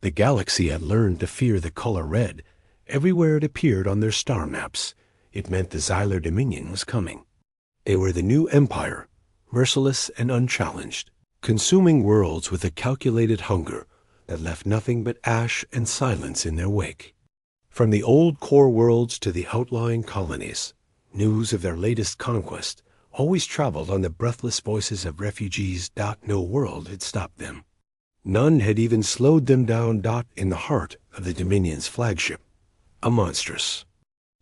The galaxy had learned to fear the color red. Everywhere it appeared on their star maps, it meant the Xylar Dominion was coming. They were the new empire, merciless and unchallenged, consuming worlds with a calculated hunger that left nothing but ash and silence in their wake. From the old core worlds to the outlying colonies, news of their latest conquest always traveled on the breathless voices of refugees. No world had stopped them. None had even slowed them down. In the heart of the Dominion's flagship, a monstrous,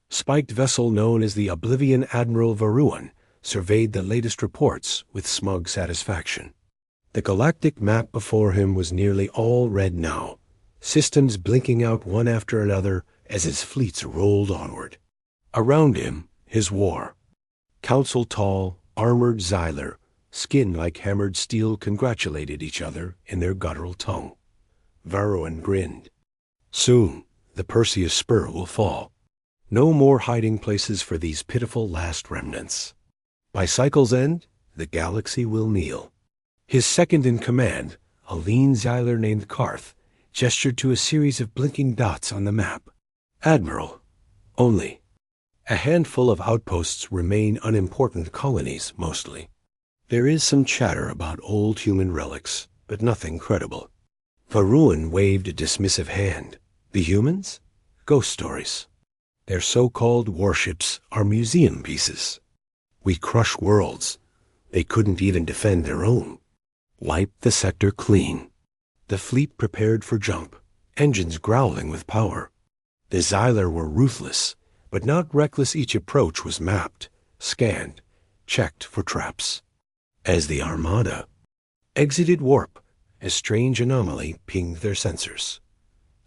spiked vessel known as the Oblivion Admiral Varuan surveyed the latest reports with smug satisfaction. The galactic map before him was nearly all red now, systems blinking out one after another as his fleets rolled onward. Around him, his war. Council-tall, armored Xylar, skin like hammered steel, congratulated each other in their guttural tongue. Varuan grinned. Soon, the Perseus spur will fall. No more hiding places for these pitiful last remnants. By cycle's end, the galaxy will kneel. His second-in-command, a lean Xylar named Karth, gestured to a series of blinking dots on the map. Admiral, only. A handful of outposts remain unimportant colonies, mostly. There is some chatter about old human relics, but nothing credible. Varuan waved a dismissive hand. The humans? Ghost stories. Their so-called warships are museum pieces. We crush worlds. They couldn't even defend their own. Wipe the sector clean. The fleet prepared for jump, engines growling with power. The Xylar were ruthless, but not reckless. Each approach was mapped, scanned, checked for traps. As the Armada exited warp, a strange anomaly pinged their sensors.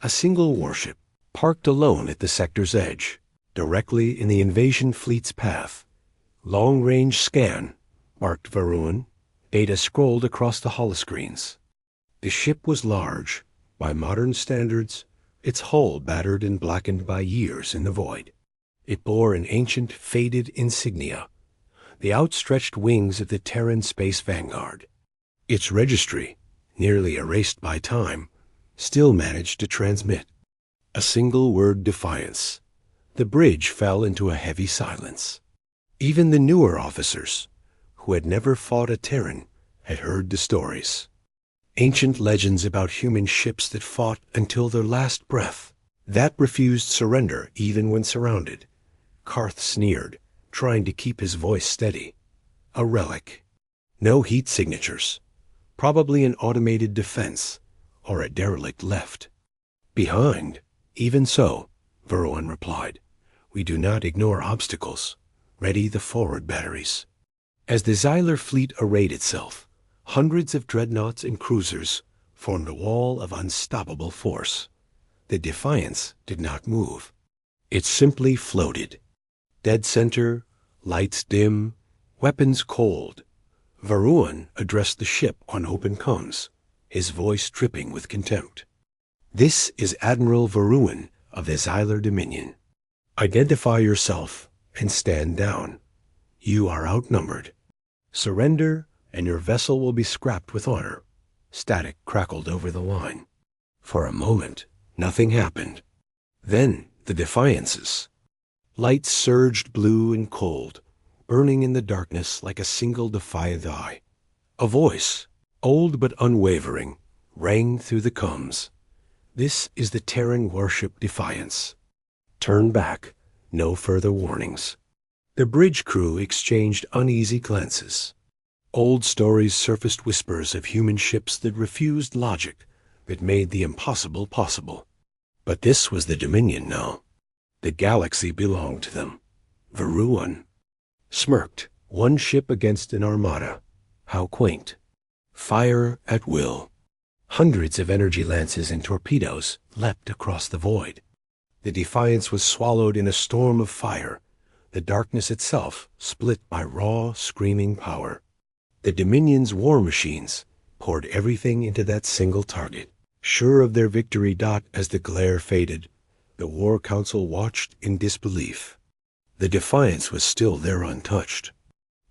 A single warship, parked alone at the sector's edge, directly in the invasion fleet's path. Long-range scan, marked Varuan. Data scrolled across the holoscreens. The ship was large. By modern standards, its hull battered and blackened by years in the void. It bore an ancient, faded insignia, the outstretched wings of the Terran Space Vanguard. Its registry, nearly erased by time, still managed to transmit a single word: defiance. The bridge fell into a heavy silence. Even the newer officers, who had never fought a Terran, had heard the stories. Ancient legends about human ships that fought until their last breath, that refused surrender even when surrounded. Karth sneered, trying to keep his voice steady. A relic. No heat signatures. Probably an automated defense, or a derelict left behind. Even so, Varuan replied, we do not ignore obstacles. Ready the forward batteries. As the Xylar fleet arrayed itself, hundreds of dreadnoughts and cruisers formed a wall of unstoppable force. The Defiance did not move. It simply floated. Dead center, lights dim, weapons cold. Varuan addressed the ship on open comms, his voice dripping with contempt. This is Admiral Varuan of the Xylar Dominion. Identify yourself and stand down. You are outnumbered. Surrender, and your vessel will be scrapped with honor. Static crackled over the line. For a moment, nothing happened. Then the Defiances. Lights surged blue and cold, burning in the darkness like a single defiant eye. A voice, old but unwavering, rang through the comms. This is the Terran warship Defiance. Turn back. No further warnings. The bridge crew exchanged uneasy glances. Old stories surfaced, whispers of human ships that refused logic, that made the impossible possible. But this was the Dominion now. The galaxy belonged to them. Varuan smirked. One ship against an armada. How quaint. Fire at will. Hundreds of energy lances and torpedoes leapt across the void. The Defiance was swallowed in a storm of fire, the darkness itself split by raw, screaming power. The Dominion's war machines poured everything into that single target. Sure of their victory. As the glare faded, the War Council watched in disbelief. The Defiance was still there untouched.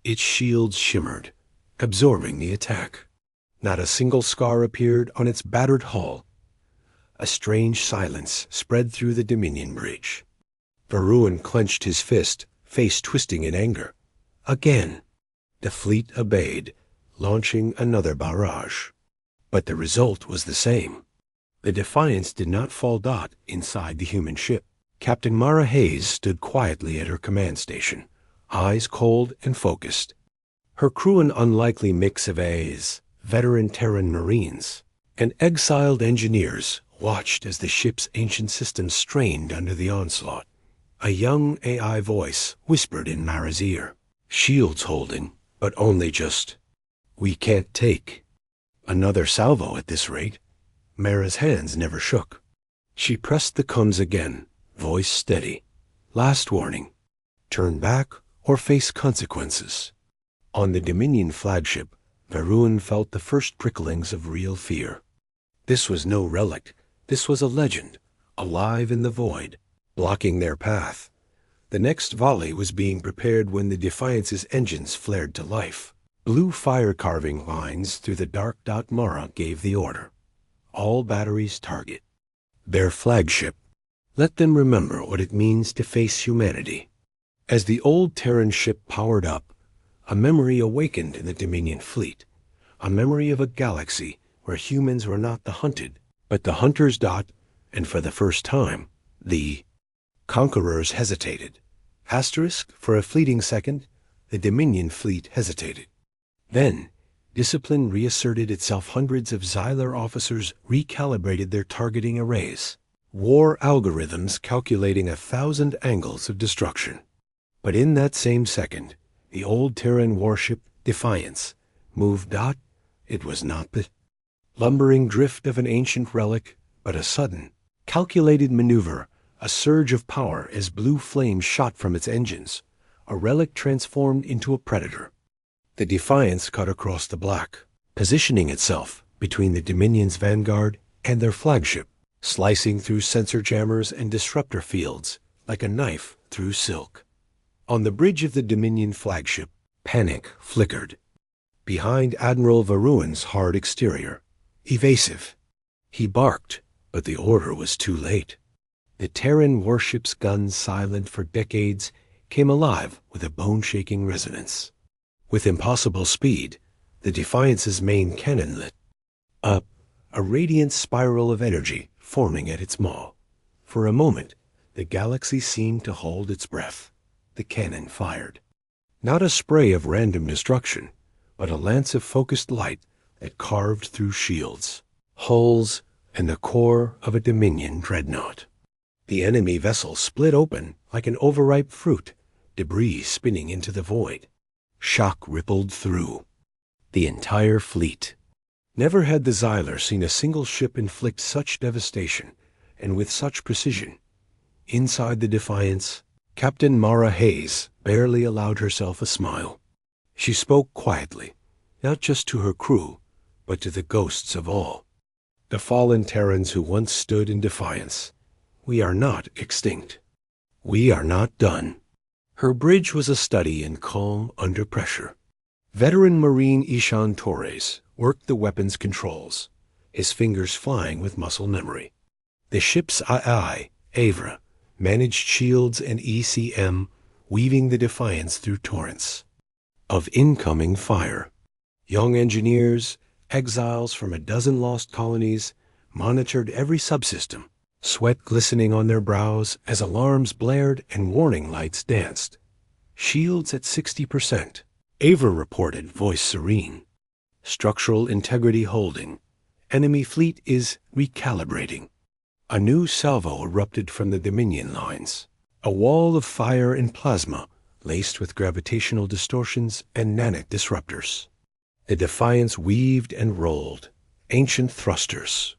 Its shields shimmered, absorbing the attack. Not a single scar appeared on its battered hull. A strange silence spread through the Dominion bridge. Varun clenched his fist, face twisting in anger. Again. The fleet obeyed, launching another barrage. But the result was the same. The Defiance did not fall inside the human ship. Captain Mara Hayes stood quietly at her command station, eyes cold and focused. Her crew an unlikely mix of A's, veteran Terran Marines, and exiled engineers watched as the ship's ancient systems strained under the onslaught. A young AI voice whispered in Mara's ear. "Shields holding, but only just. We can't take another salvo at this rate." Mara's hands never shook. She pressed the combs again, voice steady. "Last warning. Turn back or face consequences." On the Dominion flagship, Varun felt the first pricklings of real fear. This was no relic. This was a legend, alive in the void, blocking their path. The next volley was being prepared when the Defiance's engines flared to life. Blue fire-carving lines through the dark dot Mara gave the order. All batteries target. Their flagship. Let them remember what it means to face humanity. As the old Terran ship powered up, a memory awakened in the Dominion fleet. A memory of a galaxy where humans were not the hunted, but the hunters. And for the first time, the conquerors hesitated. For a fleeting second, the Dominion fleet hesitated. Then, discipline reasserted itself. Hundreds of Xylar officers recalibrated their targeting arrays. War algorithms calculating 1,000 angles of destruction. But in that same second, the old Terran warship Defiance moved. It was not the lumbering drift of an ancient relic, but a sudden, calculated maneuver, a surge of power as blue flames shot from its engines. A relic transformed into a predator. The Defiance cut across the black, positioning itself between the Dominion's vanguard and their flagship, slicing through sensor jammers and disruptor fields like a knife through silk. On the bridge of the Dominion flagship, panic flickered. Behind Admiral Varun's hard exterior, evasive. He barked, but the order was too late. The Terran warship's guns, silent for decades, came alive with a bone-shaking resonance. With impossible speed, the Defiance's main cannon lit up, a radiant spiral of energy forming at its maw. For a moment, the galaxy seemed to hold its breath. The cannon fired. Not a spray of random destruction, but a lance of focused light that carved through shields, hulls, and the core of a Dominion dreadnought. The enemy vessel split open like an overripe fruit, debris spinning into the void. Shock rippled through the entire fleet. Never had the Xylar seen a single ship inflict such devastation, and with such precision. Inside the Defiance, Captain Mara Hayes barely allowed herself a smile. She spoke quietly, not just to her crew, but to the ghosts of all. The fallen Terrans who once stood in defiance. We are not extinct. We are not done. Her bridge was a study in calm under pressure. Veteran Marine Ishan Torres worked the weapons controls, his fingers flying with muscle memory. The ship's AI, Avra, managed shields and ECM, weaving the Defiance through torrents of incoming fire. Young engineers, exiles from a dozen lost colonies, monitored every subsystem, sweat glistening on their brows as alarms blared and warning lights danced. Shields at 60%. Ava reported, voice serene. Structural integrity holding. Enemy fleet is recalibrating. A new salvo erupted from the Dominion lines. A wall of fire and plasma, laced with gravitational distortions and nanic disruptors. The Defiance weaved and rolled, ancient thrusters,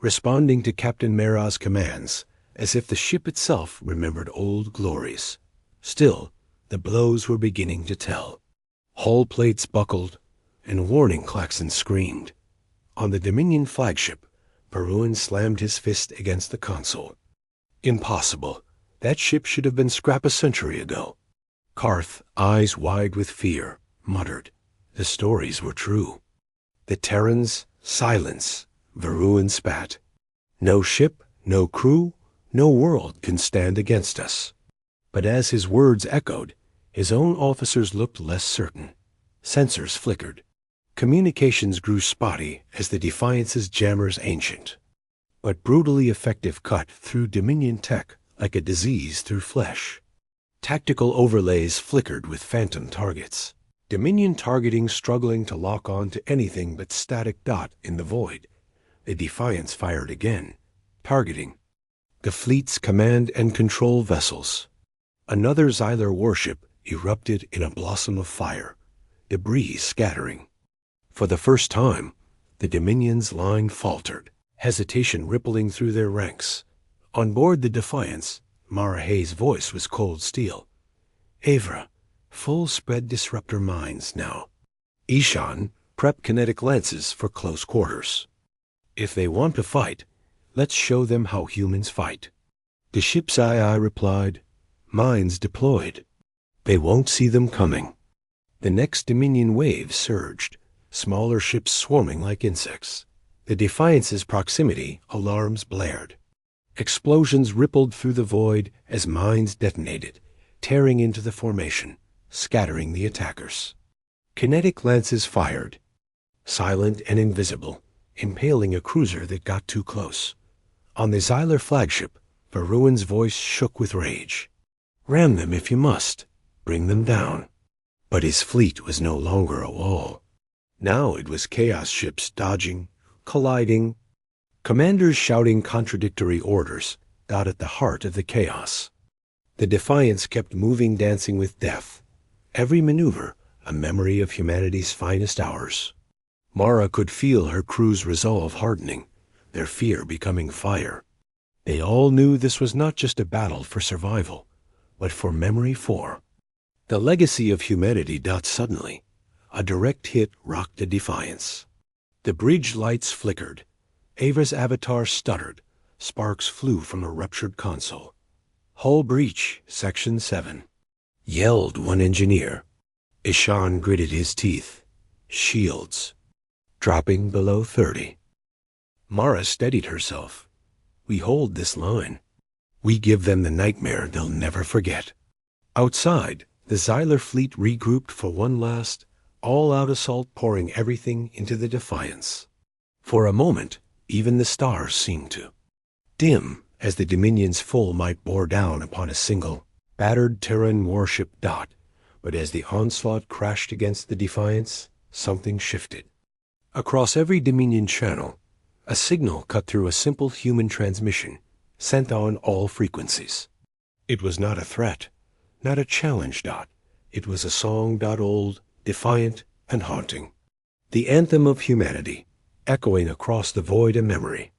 responding to Captain Mara's commands, as if the ship itself remembered old glories. Still, the blows were beginning to tell. Hull plates buckled, and warning klaxons screamed. On the Dominion flagship, Varun slammed his fist against the console. Impossible. That ship should have been scrapped a century ago. Karth, eyes wide with fear, muttered. The stories were true. The Terrans, silence. Varun spat. No ship, no crew, no world can stand against us. But as his words echoed, his own officers looked less certain. Sensors flickered. Communications grew spotty as the Defiance's jammers ancient. But brutally effective cut through Dominion tech like a disease through flesh. Tactical overlays flickered with phantom targets. Dominion targeting struggling to lock on to anything but static dot in the void. The Defiance fired again, targeting the fleet's command and control vessels. Another Xylar warship erupted in a blossom of fire, debris scattering. For the first time, the Dominion's line faltered, hesitation rippling through their ranks. On board the Defiance, Mara Hayes' voice was cold steel. Avra, full spread disruptor mines now. Ishan, prep kinetic lances for close quarters. If they want to fight, let's show them how humans fight. The ship's II replied, mines deployed. They won't see them coming. The next Dominion wave surged, smaller ships swarming like insects. The Defiance's proximity alarms blared. Explosions rippled through the void as mines detonated, tearing into the formation, scattering the attackers. Kinetic lances fired, silent and invisible, impaling a cruiser that got too close. On the Xylar flagship, Varun's voice shook with rage. Ram them if you must. Bring them down. But his fleet was no longer a wall. Now it was chaos ships dodging, colliding, commanders shouting contradictory orders, out at the heart of the chaos. The Defiance kept moving, dancing with death. Every maneuver, a memory of humanity's finest hours. Mara could feel her crew's resolve hardening, their fear becoming fire. They all knew this was not just a battle for survival, but for memory for. The legacy of humanity. Suddenly, a direct hit rocked the Defiance. The bridge lights flickered. Ava's avatar stuttered. Sparks flew from a ruptured console. Hull breach, Section 7. Yelled one engineer. Ishan gritted his teeth. Shields. Dropping below 30. Mara steadied herself. We hold this line. We give them the nightmare they'll never forget. Outside, the Xylar fleet regrouped for one last, all-out assault, pouring everything into the Defiance. For a moment, even the stars seemed to dim as the Dominion's full might bore down upon a single, battered Terran warship. But as the onslaught crashed against the Defiance, something shifted. Across every Dominion channel, a signal cut through a simple human transmission, sent on all frequencies. It was not a threat, not a challenge. It was a song. Old, defiant, and haunting. The anthem of humanity, echoing across the void of memory.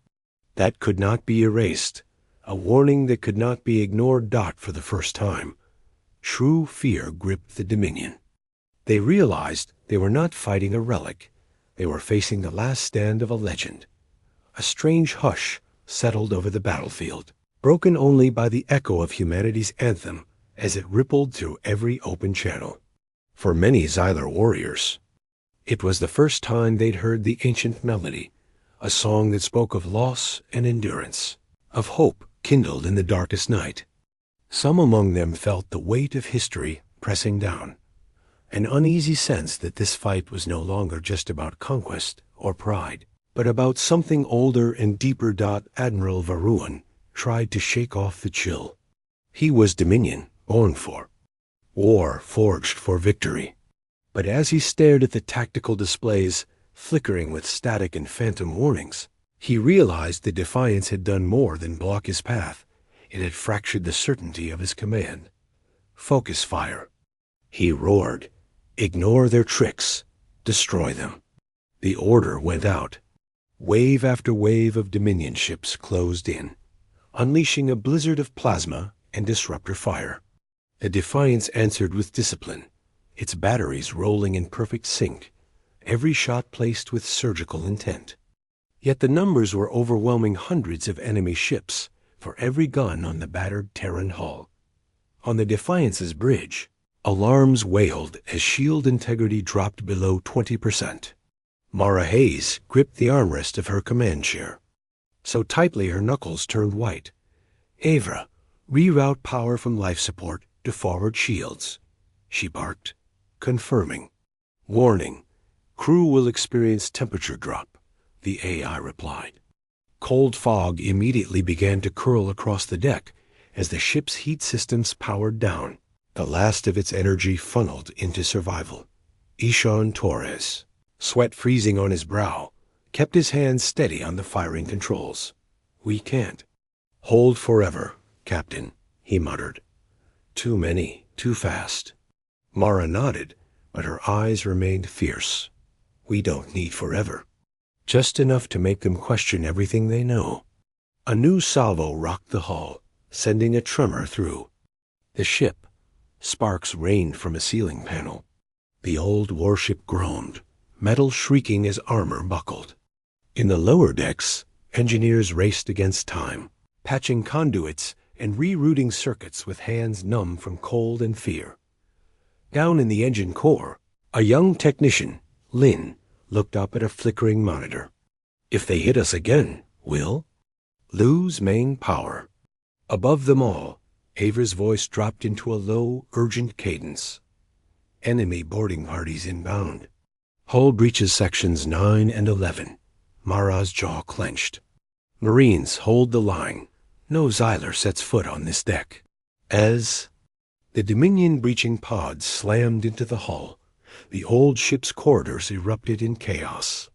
That could not be erased, a warning that could not be ignored. For the first time, true fear gripped the Dominion. They realized they were not fighting a relic. They were facing the last stand of a legend. A strange hush settled over the battlefield, broken only by the echo of humanity's anthem as it rippled through every open channel. For many Xylar warriors, it was the first time they'd heard the ancient melody, a song that spoke of loss and endurance, of hope kindled in the darkest night. Some among them felt the weight of history pressing down, an uneasy sense that this fight was no longer just about conquest or pride, but about something older and deeper. Admiral Varun tried to shake off the chill. He was Dominion, born for war, forged for victory. But as he stared at the tactical displays, flickering with static and phantom warnings, he realized the Defiance had done more than block his path. It had fractured the certainty of his command. Focus fire. He roared. Ignore their tricks. Destroy them. The order went out. Wave after wave of Dominion ships closed in, unleashing a blizzard of plasma and disruptor fire. The Defiance answered with discipline, its batteries rolling in perfect sync, every shot placed with surgical intent. Yet the numbers were overwhelming, hundreds of enemy ships for every gun on the battered Terran hull. On the Defiance's bridge, alarms wailed as shield integrity dropped below 20%. Mara Hayes gripped the armrest of her command chair. so tightly her knuckles turned white. "Avra, reroute power from life support to forward shields," she barked, confirming. "Warning, crew will experience temperature drop," the AI replied. Cold fog immediately began to curl across the deck as the ship's heat systems powered down, the last of its energy funneled into survival. Ishan Torres, sweat freezing on his brow, kept his hands steady on the firing controls. "We can't." "Hold forever, Captain," he muttered. "Too many, too fast." Mara nodded, but her eyes remained fierce. "We don't need forever. Just enough to make them question everything they know." A new salvo rocked the hull, sending a tremor through the ship. Sparks rained from a ceiling panel. The old warship groaned, metal shrieking as armor buckled. In the lower decks, engineers raced against time, patching conduits and rerouting circuits with hands numb from cold and fear. Down in the engine core, a young technician, Lynn, looked up at a flickering monitor. "If they hit us again, Will? Lose main power." Above them all, Avra's voice dropped into a low, urgent cadence. "Enemy boarding parties inbound. Hull breaches sections 9 and 11. Mara's jaw clenched. "Marines, hold the line. No Xyler sets foot on this deck." As the Dominion breaching pods slammed into the hull, the old ship's corridors erupted in chaos.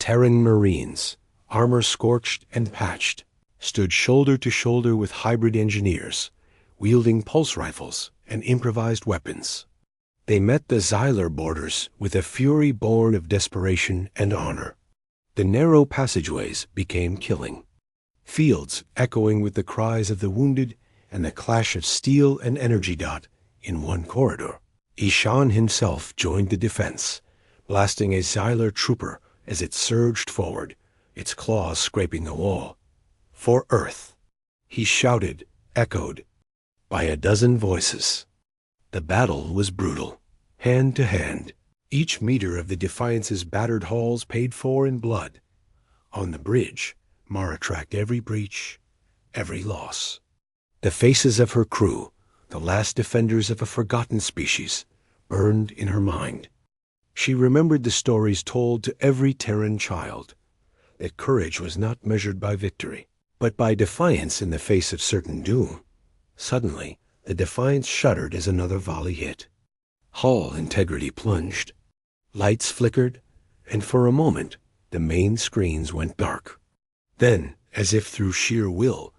Terran Marines, armor scorched and patched, stood shoulder to shoulder with hybrid engineers, wielding pulse rifles and improvised weapons. They met the Xyler boarders with a fury born of desperation and honor. The narrow passageways became killing, fields echoing with the cries of the wounded and the clash of steel and energy dot in one corridor. Ishan himself joined the defense, blasting a Xyler trooper as it surged forward, its claws scraping the wall. "For Earth," he shouted, echoed by a dozen voices. The battle was brutal, hand to hand, each meter of the Defiance's battered hulls paid for in blood. On the bridge, Mara tracked every breach, every loss. The faces of her crew, the last defenders of a forgotten species, burned in her mind. She remembered the stories told to every Terran child, that courage was not measured by victory, but by defiance in the face of certain doom. Suddenly, the Defiance shuddered as another volley hit. Hull integrity plunged. Lights flickered, and for a moment, the main screens went dark. Then, as if through sheer will,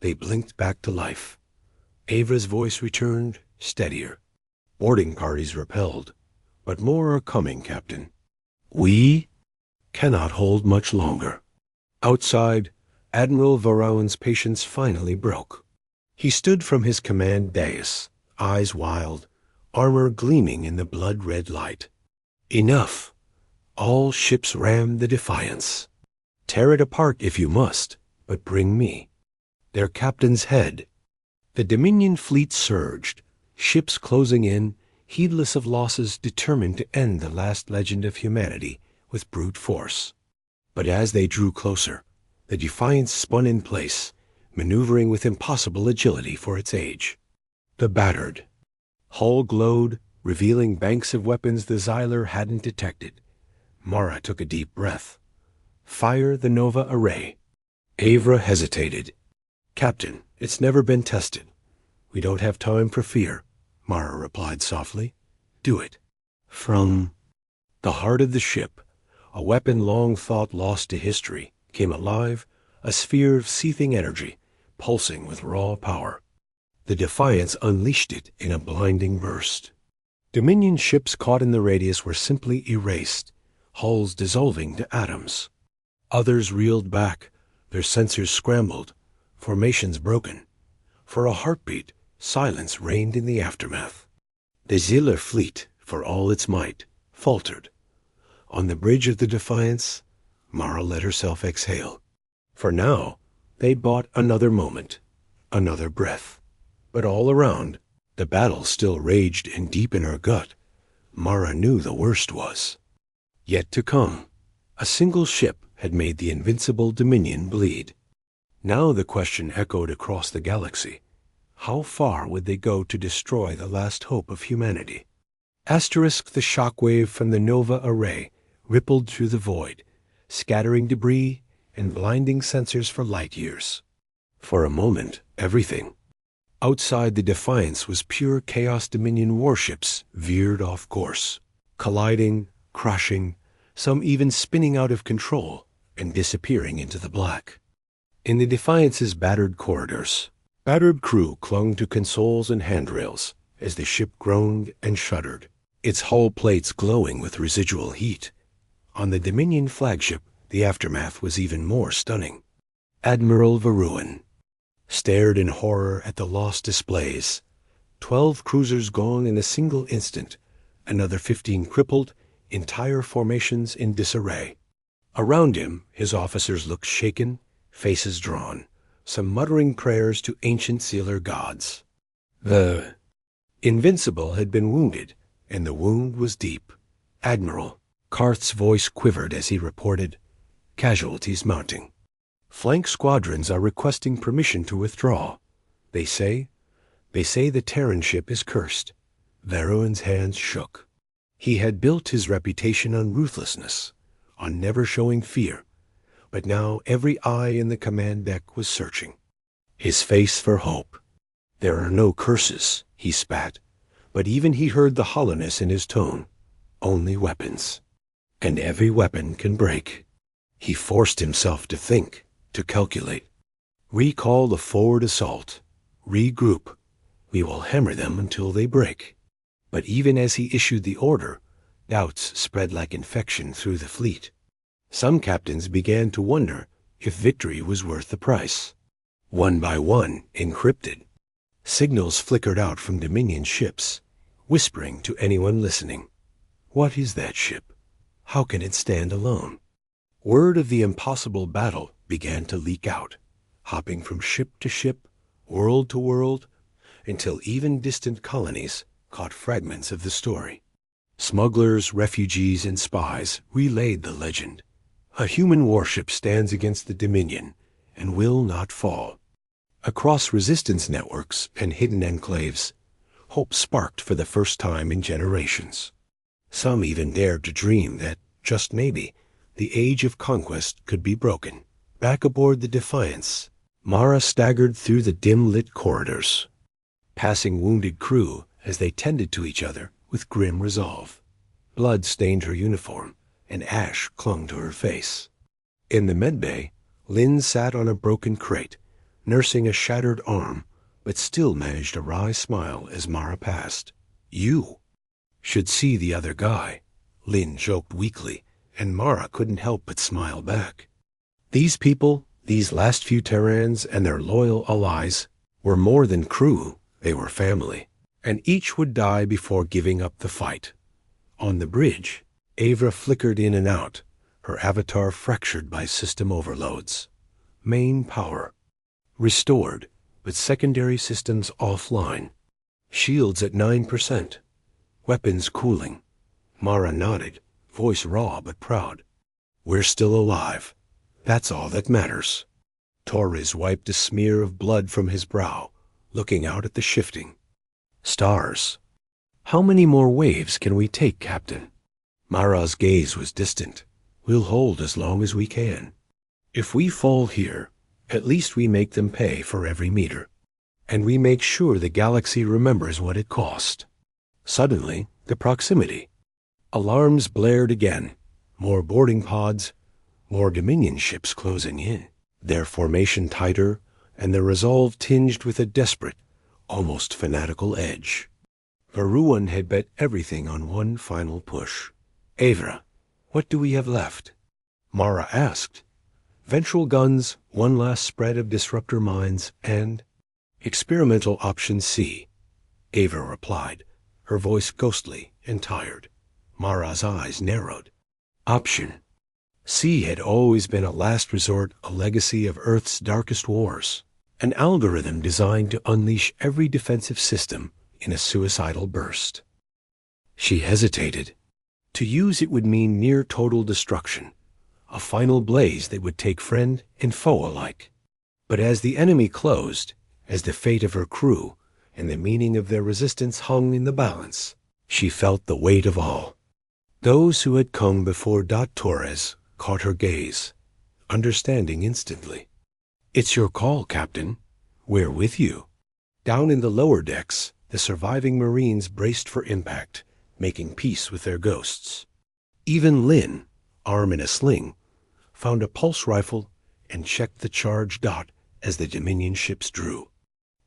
they blinked back to life. Avra's voice returned, steadier. "Boarding parties repelled, but more are coming, Captain. We cannot hold much longer." Outside, Admiral Varawan's patience finally broke. He stood from his command dais, eyes wild, armor gleaming in the blood-red light. "Enough. All ships ram the Defiance. Tear it apart if you must, but bring me their captain's head." The Dominion fleet surged, ships closing in, heedless of losses, determined to end the last legend of humanity with brute force. But as they drew closer, the Defiance spun in place, maneuvering with impossible agility for its age. The battered hull glowed, revealing banks of weapons the Xyler hadn't detected. Mara took a deep breath. "Fire the Nova array." Avra hesitated. "Captain, it's never been tested." "We don't have time for fear," Mara replied softly. "Do it." From the heart of the ship, a weapon long thought lost to history came alive, a sphere of seething energy, pulsing with raw power. The Defiance unleashed it in a blinding burst. Dominion ships caught in the radius were simply erased, hulls dissolving to atoms. Others reeled back, their sensors scrambled, formations broken. For a heartbeat, silence reigned in the aftermath. The Xyler fleet, for all its might, faltered. On the bridge of the Defiance, Mara let herself exhale. For now, they bought another moment, another breath. But all around, the battle still raged, and deep in her gut, Mara knew the worst was yet to come. A single ship, had made the invincible Dominion bleed. Now the question echoed across the galaxy. How far would they go to destroy the last hope of humanity? Asterisk the shockwave from the Nova array rippled through the void, scattering debris and blinding sensors for light years. For a moment, everything outside the Defiance was pure Chaos Dominion warships veered off course, colliding, crashing, some even spinning out of control and disappearing into the black. In the Defiance's battered corridors, battered crew clung to consoles and handrails as the ship groaned and shuddered, its hull plates glowing with residual heat. On the Dominion flagship, the aftermath was even more stunning. Admiral Veruin stared in horror at the lost displays. 12 cruisers gone in a single instant, another 15 crippled, entire formations in disarray. Around him, his officers looked shaken, faces drawn, some muttering prayers to ancient sealer gods. The Invincible had been wounded, and the wound was deep. Admiral, Karth's voice quivered as he reported, casualties mounting. Flank squadrons are requesting permission to withdraw. They say the Terran ship is cursed. Veruin's hands shook. He had built his reputation on ruthlessness, on never showing fear, but now every eye in the command deck was searching. His face for hope. There are no curses, he spat, but even he heard the hollowness in his tone. Only weapons. And every weapon can break. He forced himself to think, to calculate. Recall the forward assault. Regroup. We will hammer them until they break. But even as he issued the order, doubts spread like infection through the fleet. Some captains began to wonder if victory was worth the price. One by one, encrypted, signals flickered out from Dominion ships, whispering to anyone listening. What is that ship? How can it stand alone? Word of the impossible battle began to leak out, hopping from ship to ship, world to world, until even distant colonies caught fragments of the story. Smugglers, refugees, and spies relayed the legend. A human warship stands against the Dominion and will not fall. Across resistance networks and hidden enclaves, hope sparked for the first time in generations. Some even dared to dream that, just maybe, the age of conquest could be broken. Back aboard the Defiance, Mara staggered through the dim-lit corridors, passing wounded crew as they tended to each other with grim resolve. Blood stained her uniform, and ash clung to her face. In the medbay, Lynn sat on a broken crate, nursing a shattered arm, but still managed a wry smile as Mara passed. You should see the other guy, Lynn joked weakly, and Mara couldn't help but smile back. These people, these last few Terrans and their loyal allies, were more than crew, they were family, and each would die before giving up the fight. On the bridge, Avra flickered in and out, her avatar fractured by system overloads. Main power restored, but secondary systems offline. Shields at 9%. Weapons cooling. Mara nodded, voice raw but proud. We're still alive. That's all that matters. Torres wiped a smear of blood from his brow, looking out at the shifting stars. How many more waves can we take, Captain? Mara's gaze was distant. We'll hold as long as we can. If we fall here, at least we make them pay for every meter. And we make sure the galaxy remembers what it cost. Suddenly, the proximity. Alarms blared again. More boarding pods, more Dominion ships closing in, their formation tighter, and their resolve tinged with a desperate, almost fanatical edge. Veruin had bet everything on one final push. Avra, what do we have left? Mara asked. Ventral guns, one last spread of disruptor mines, and experimental option C. Avra replied, her voice ghostly and tired. Mara's eyes narrowed. Option C had always been a last resort, a legacy of Earth's darkest wars, an algorithm designed to unleash every defensive system in a suicidal burst. She hesitated. To use it would mean near total destruction, a final blaze that would take friend and foe alike. But as the enemy closed, as the fate of her crew and the meaning of their resistance hung in the balance, she felt the weight of all. Those who had come before Torres caught her gaze, understanding instantly. "It's your call, Captain. We're with you." Down in the lower decks, the surviving Marines braced for impact, making peace with their ghosts. Even Lynn, arm in a sling, found a pulse rifle and checked the charge dot as the Dominion ships drew.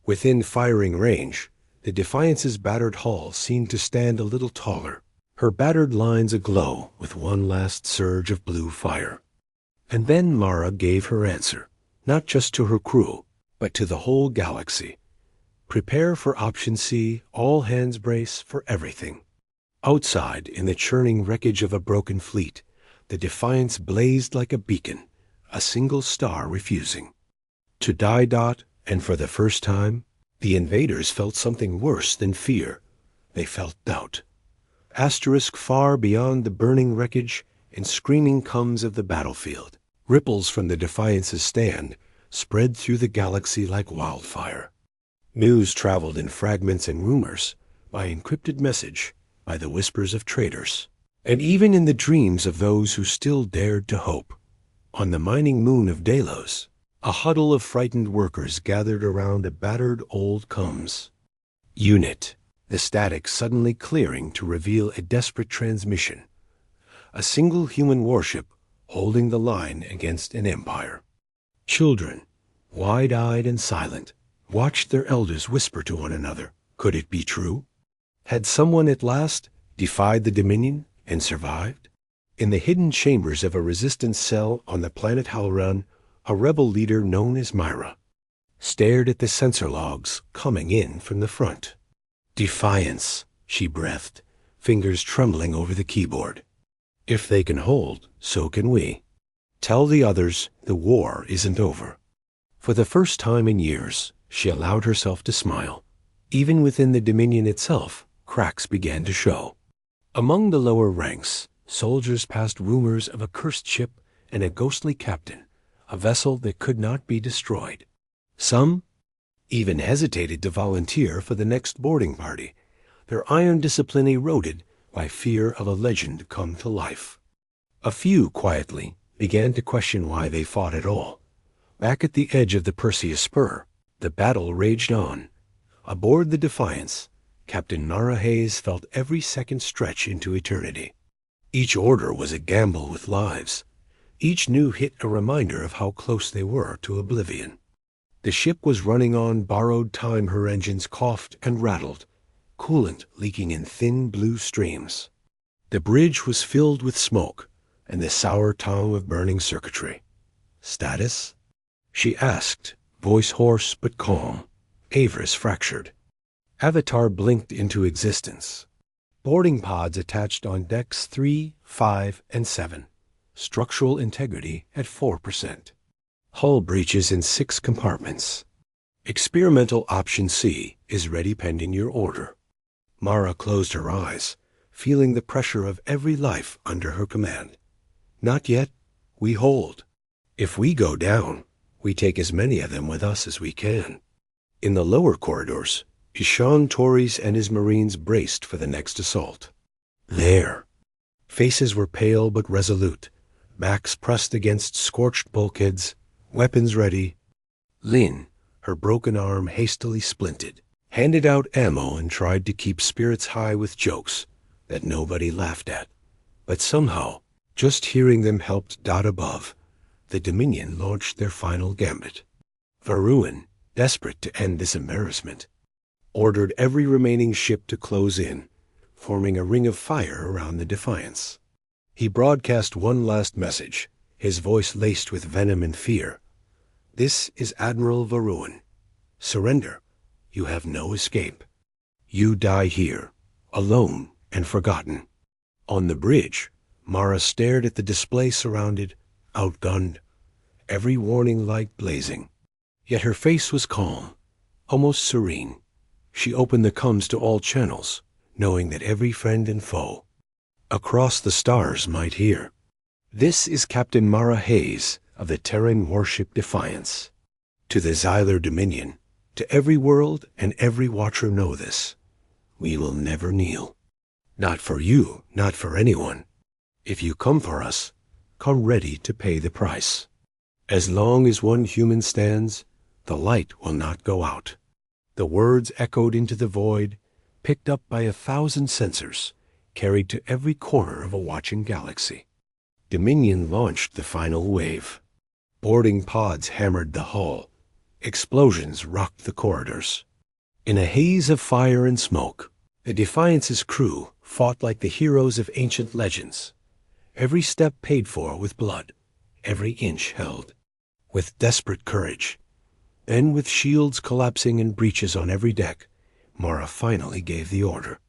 Within firing range, the Defiance's battered hull seemed to stand a little taller, her battered lines aglow with one last surge of blue fire. And then Mara gave her answer, not just to her crew, but to the whole galaxy. Prepare for Option C, all hands brace for everything. Outside, in the churning wreckage of a broken fleet, the Defiance blazed like a beacon, a single star refusing to die. And for the first time, the invaders felt something worse than fear. They felt doubt. Asterisk far beyond the burning wreckage and screaming comes of the battlefield. Ripples from the Defiance's stand spread through the galaxy like wildfire. News traveled in fragments and rumors, by encrypted message, by the whispers of traitors, and even in the dreams of those who still dared to hope. On the mining moon of Delos, a huddle of frightened workers gathered around a battered old comms unit, the static suddenly clearing to reveal a desperate transmission. A single human warship holding the line against an empire. Children, wide-eyed and silent, watched their elders whisper to one another. Could it be true? Had someone at last defied the Dominion and survived? In the hidden chambers of a resistance cell on the planet Halran, a rebel leader known as Myra stared at the sensor logs coming in from the front. "Defiance," she breathed, fingers trembling over the keyboard. "If they can hold, so can we. Tell the others the war isn't over." For the first time in years, she allowed herself to smile. Even within the Dominion itself, cracks began to show. Among the lower ranks, soldiers passed rumors of a cursed ship and a ghostly captain, a vessel that could not be destroyed. Some even hesitated to volunteer for the next boarding party, their iron discipline eroded by fear of a legend come to life. A few quietly began to question why they fought at all. Back at the edge of the Perseus Spur, the battle raged on. Aboard the Defiance, Captain Nara Hayes felt every second stretch into eternity. Each order was a gamble with lives. Each new hit a reminder of how close they were to oblivion. The ship was running on borrowed time. Her engines coughed and rattled, coolant leaking in thin blue streams. The bridge was filled with smoke and the sour tongue of burning circuitry. "Status?" she asked, voice hoarse but calm, avarice fractured. Avatar blinked into existence. Boarding pods attached on decks 3, 5, and 7. Structural integrity at 4%. Hull breaches in 6 compartments. Experimental Option C is ready pending your order. Mara closed her eyes, feeling the pressure of every life under her command. Not yet. We hold. If we go down, we take as many of them with us as we can. In the lower corridors, Ishan Torres and his Marines braced for the next assault. There. Faces were pale but resolute, backs pressed against scorched bulkheads, weapons ready. Lynn, her broken arm hastily splinted, handed out ammo and tried to keep spirits high with jokes that nobody laughed at. But somehow, just hearing them helped Dot above. The Dominion launched their final gambit. Varun, desperate to end this embarrassment, ordered every remaining ship to close in, forming a ring of fire around the Defiance. He broadcast one last message, his voice laced with venom and fear. "This is Admiral Varun. Surrender. You have no escape. You die here, alone and forgotten." On the bridge, Mara stared at the display surrounded, outgunned, every warning light blazing. Yet her face was calm, almost serene. She opened the comms to all channels, knowing that every friend and foe across the stars might hear. This is Captain Mara Hayes of the Terran warship Defiance. To the Xyler Dominion, to every world and every watcher know this. We will never kneel. Not for you, not for anyone. If you come for us, come ready to pay the price. As long as one human stands, the light will not go out. The words echoed into the void, picked up by 1,000 sensors, carried to every corner of a watching galaxy. Dominion launched the final wave. Boarding pods hammered the hull. Explosions rocked the corridors. In a haze of fire and smoke, the Defiance's crew fought like the heroes of ancient legends. Every step paid for with blood, every inch held. With desperate courage. Then, with shields collapsing and breaches on every deck, Mara finally gave the order.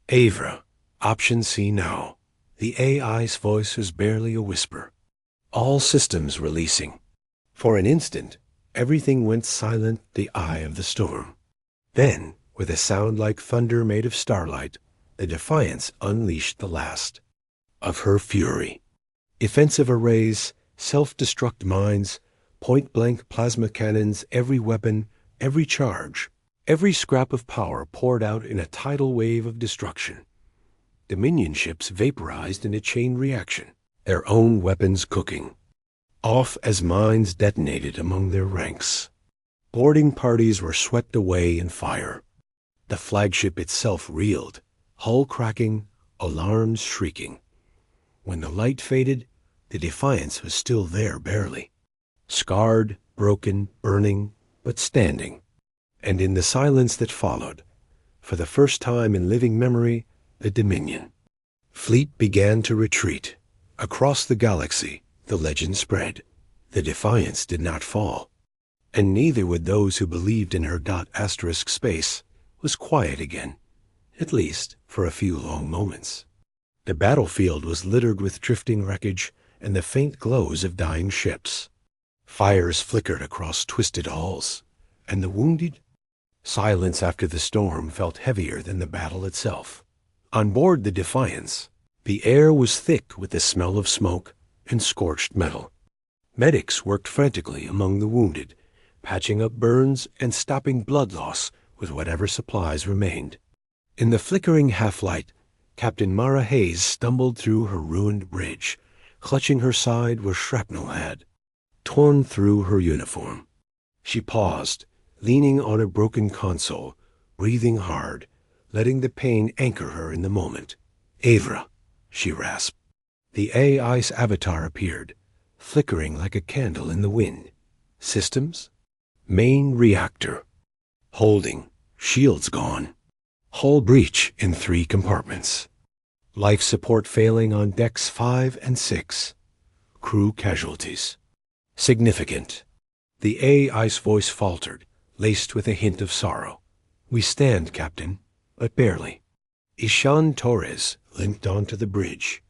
Avra, Option C now. The AI's voice was barely a whisper. All systems releasing. For an instant, everything went silent, the eye of the storm. Then, with a sound like thunder made of starlight, the Defiance unleashed the last of her fury. Offensive arrays, self-destruct mines, point-blank plasma cannons, every weapon, every charge, every scrap of power poured out in a tidal wave of destruction. Dominion ships vaporized in a chain reaction, their own weapons cooking. Off as mines detonated among their ranks. Boarding parties were swept away in fire. The flagship itself reeled, hull cracking, alarms shrieking. When the light faded, the Defiance was still there barely. Scarred, broken, burning, but standing. And in the silence that followed, for the first time in living memory, the Dominion. Fleet began to retreat. Across the galaxy, the legend spread. The Defiance did not fall. And neither would those who believed in her ** space was quiet again, at least for a few long moments. The battlefield was littered with drifting wreckage and the faint glows of dying ships. Fires flickered across twisted hulls, and the wounded? Silence after the storm felt heavier than the battle itself. On board the Defiance, the air was thick with the smell of smoke and scorched metal. Medics worked frantically among the wounded, patching up burns and stopping blood loss with whatever supplies remained. In the flickering half-light, Captain Mara Hayes stumbled through her ruined bridge, clutching her side where shrapnel had torn through her uniform. She paused, leaning on a broken console, breathing hard, letting the pain anchor her in the moment. Avra, she rasped. The AI's avatar appeared, flickering like a candle in the wind. Systems? Main reactor. Holding. Shields gone. Hull breach in 3 compartments. Life support failing on decks 5 and 6. Crew casualties. Significant. The AI's voice faltered, laced with a hint of sorrow. We stand, Captain, but barely. Ishan Torres limped onto the bridge,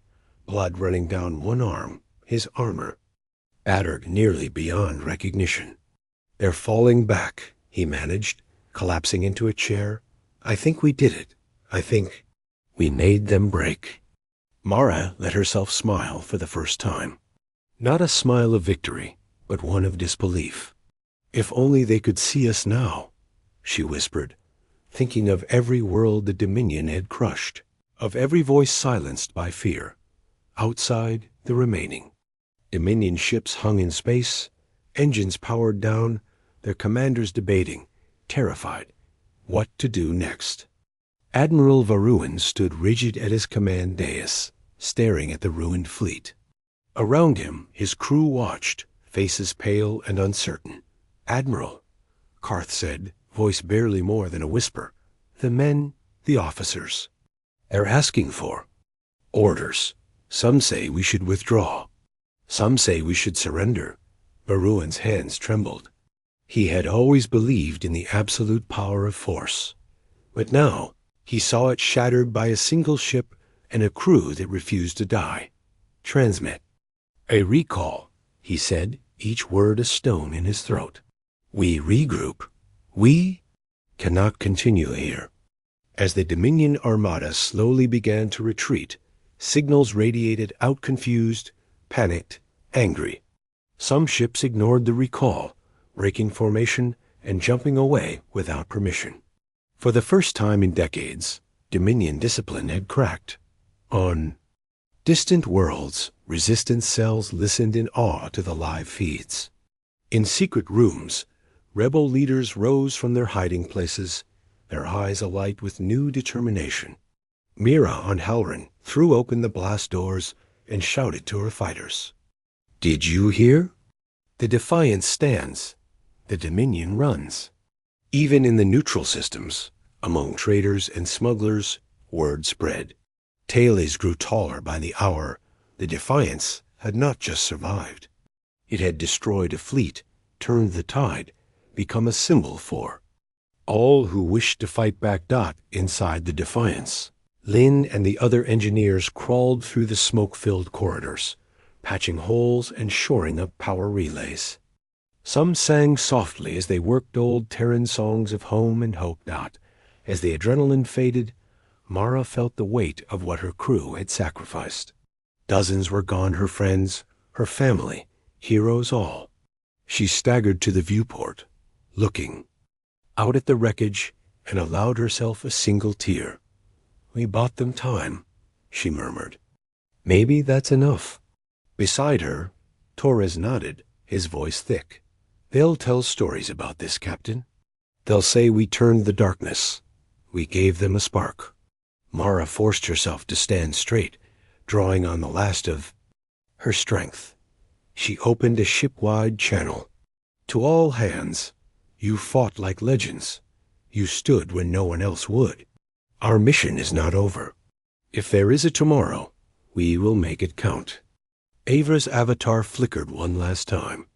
blood running down one arm, his armor, battered nearly beyond recognition. They're falling back, he managed, collapsing into a chair. I think we did it. I think we made them break. Mara let herself smile for the first time. Not a smile of victory, but one of disbelief. If only they could see us now, she whispered, thinking of every world the Dominion had crushed, of every voice silenced by fear. Outside, the remaining. Dominion ships hung in space, engines powered down, their commanders debating, terrified, what to do next. Admiral Varuan stood rigid at his command dais, staring at the ruined fleet. Around him, his crew watched, faces pale and uncertain. Admiral, Karth said, voice barely more than a whisper. The men, the officers. They're asking for orders. Some say we should withdraw. Some say we should surrender. Varuan's hands trembled. He had always believed in the absolute power of force. But now he saw it shattered by a single ship and a crew that refused to die. Transmit. A recall, he said, each word a stone in his throat. We regroup. We cannot continue here. As the Dominion Armada slowly began to retreat, signals radiated out confused, panicked, angry. Some ships ignored the recall, breaking formation and jumping away without permission. For the first time in decades, Dominion discipline had cracked. On distant worlds, resistance cells listened in awe to the live feeds. In secret rooms, rebel leaders rose from their hiding places, their eyes alight with new determination. Mira on Halrin threw open the blast doors and shouted to her fighters. "Did you hear? The Defiance stands. The Dominion runs." Even in the neutral systems, among traders and smugglers, word spread. Tails grew taller by the hour. The Defiance had not just survived. It had destroyed a fleet, turned the tide, become a symbol for all who wished to fight back. Inside the Defiance, Lin and the other engineers crawled through the smoke-filled corridors, patching holes and shoring up power relays. Some sang softly as they worked old Terran songs of home and hope. As the adrenaline faded, Mara felt the weight of what her crew had sacrificed. Dozens were gone, her friends, her family, heroes all. She staggered to the viewport, looking out at the wreckage, and allowed herself a single tear. "We bought them time," she murmured. "Maybe that's enough." Beside her, Torres nodded, his voice thick. "They'll tell stories about this, Captain. They'll say we turned the darkness. We gave them a spark." Mara forced herself to stand straight, drawing on the last of her strength. She opened a ship-wide channel. "To all hands, you fought like legends. You stood when no one else would. Our mission is not over. If there is a tomorrow, we will make it count." Avra's avatar flickered one last time.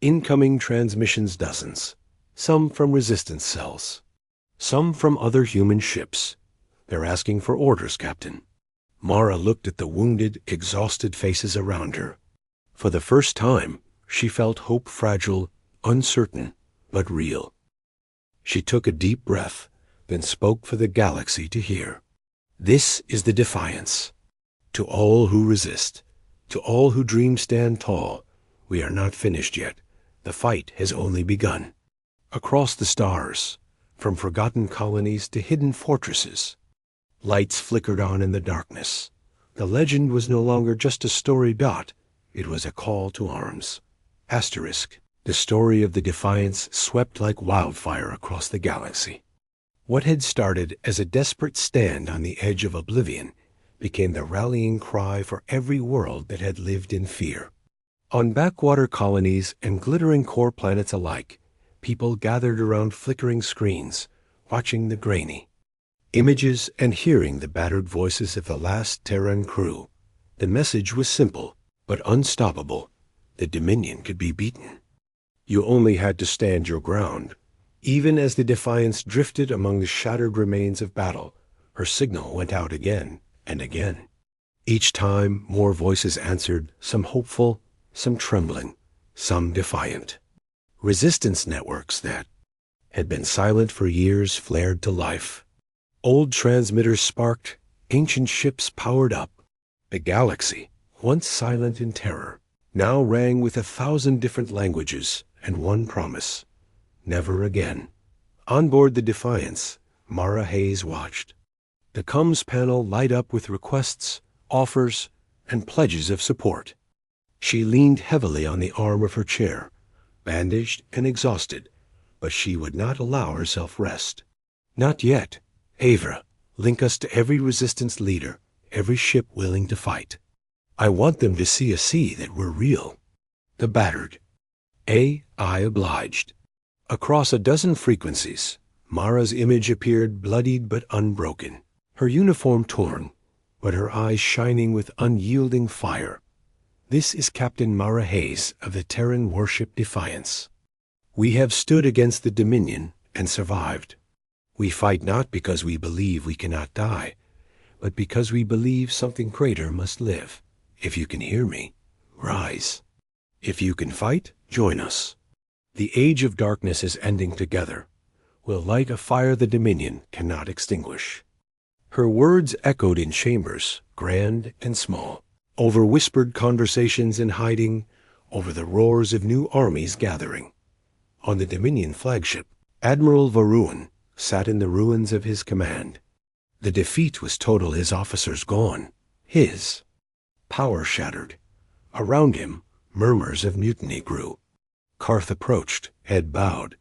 Incoming transmissions dozens, some from resistance cells, some from other human ships. "They're asking for orders, Captain." Mara looked at the wounded, exhausted faces around her. For the first time, she felt hope fragile, uncertain, but real. She took a deep breath, then spoke for the galaxy to hear. "This is the Defiance. To all who resist, to all who dream stand tall, we are not finished yet. The fight has only begun." Across the stars, from forgotten colonies to hidden fortresses, lights flickered on in the darkness. The legend was no longer just a story. It was a call to arms. Asterisk. The story of the Defiance swept like wildfire across the galaxy. What had started as a desperate stand on the edge of oblivion became the rallying cry for every world that had lived in fear. On backwater colonies and glittering core planets alike, people gathered around flickering screens, watching the grainy images and hearing the battered voices of the last Terran crew. The message was simple, but unstoppable. The Dominion could be beaten. You only had to stand your ground. Even as the Defiance drifted among the shattered remains of battle, her signal went out again and again. Each time, more voices answered, some hopeful, some trembling, some defiant. Resistance networks that had been silent for years flared to life. Old transmitters sparked, ancient ships powered up. The galaxy, once silent in terror, now rang with 1,000 different languages and one promise: never again. On board the Defiance, Mara Hayes watched the comms panel light up with requests, offers, and pledges of support. She leaned heavily on the arm of her chair, bandaged and exhausted, but she would not allow herself rest. "Not yet. Avra, link us to every resistance leader, every ship willing to fight. I want them to see that we're real." The battered. I obliged. Across a dozen frequencies, Mara's image appeared bloodied but unbroken, her uniform torn, but her eyes shining with unyielding fire. "This is Captain Mara Hayes of the Terran warship Defiance. We have stood against the Dominion and survived. We fight not because we believe we cannot die, but because we believe something greater must live. If you can hear me, rise. If you can fight, join us. The age of darkness is ending together. We'll light a fire the Dominion cannot extinguish." Her words echoed in chambers, grand and small. over whispered conversations in hiding, over the roars of new armies gathering. On the Dominion flagship, Admiral Varun sat in the ruins of his command. The defeat was total, his officers gone, his power shattered. Around him, murmurs of mutiny grew. Karth approached, head bowed.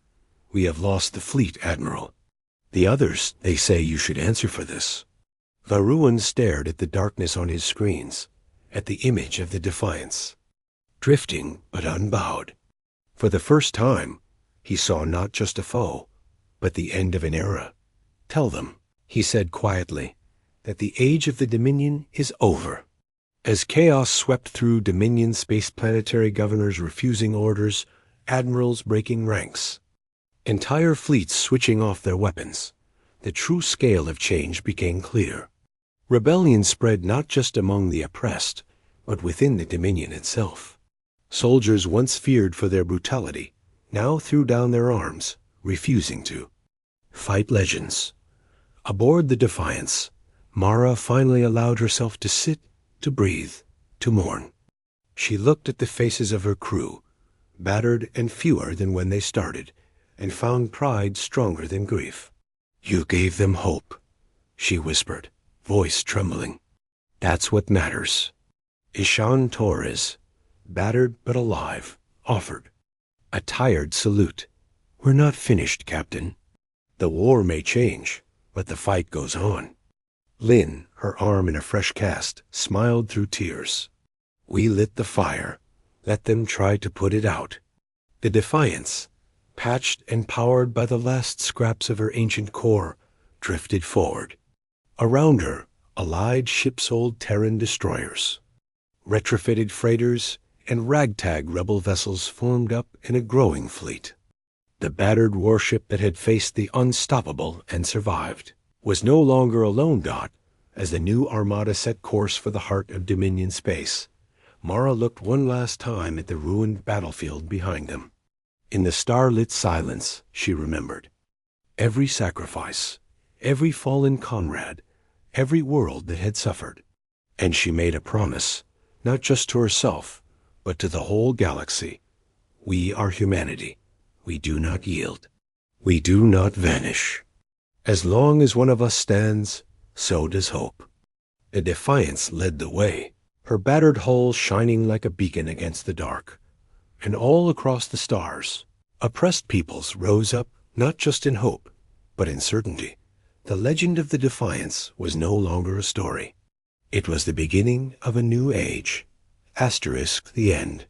"We have lost the fleet, Admiral." "The others, they say you should answer for this." Varun stared at the darkness on his screens, at the image of the Defiance, drifting but unbowed. For the first time, he saw not just a foe, but the end of an era. "Tell them," he said quietly, "that the age of the Dominion is over." As chaos swept through Dominion space planetary governors refusing orders, admirals breaking ranks, entire fleets switching off their weapons, the true scale of change became clear. Rebellion spread not just among the oppressed, but within the Dominion itself. Soldiers once feared for their brutality now threw down their arms, refusing to fight legends. Aboard the Defiance, Mara finally allowed herself to sit, to breathe, to mourn. She looked at the faces of her crew, battered and fewer than when they started, and found pride stronger than grief. "You gave them hope," she whispered, voice trembling. "That's what matters." Ishan Torres, battered but alive, offered a tired salute. "We're not finished, Captain. The war may change, but the fight goes on." Lynn, her arm in a fresh cast, smiled through tears. "We lit the fire. Let them try to put it out." The Defiance, patched and powered by the last scraps of her ancient core, drifted forward. Around her, allied ship-sold Terran destroyers, retrofitted freighters, and ragtag rebel vessels formed up in a growing fleet. The battered warship that had faced the unstoppable and survived was no longer a lone dot. As the new armada set course for the heart of Dominion space, Mara looked one last time at the ruined battlefield behind them. In the starlit silence, she remembered every sacrifice, every fallen comrade, every world that had suffered. And she made a promise, not just to herself, but to the whole galaxy. "We are humanity. We do not yield. We do not vanish. As long as one of us stands, so does hope." The Defiance led the way, her battered hull shining like a beacon against the dark. And all across the stars, oppressed peoples rose up, not just in hope, but in certainty. The legend of the Defiance was no longer a story. It was the beginning of a new age. * The end.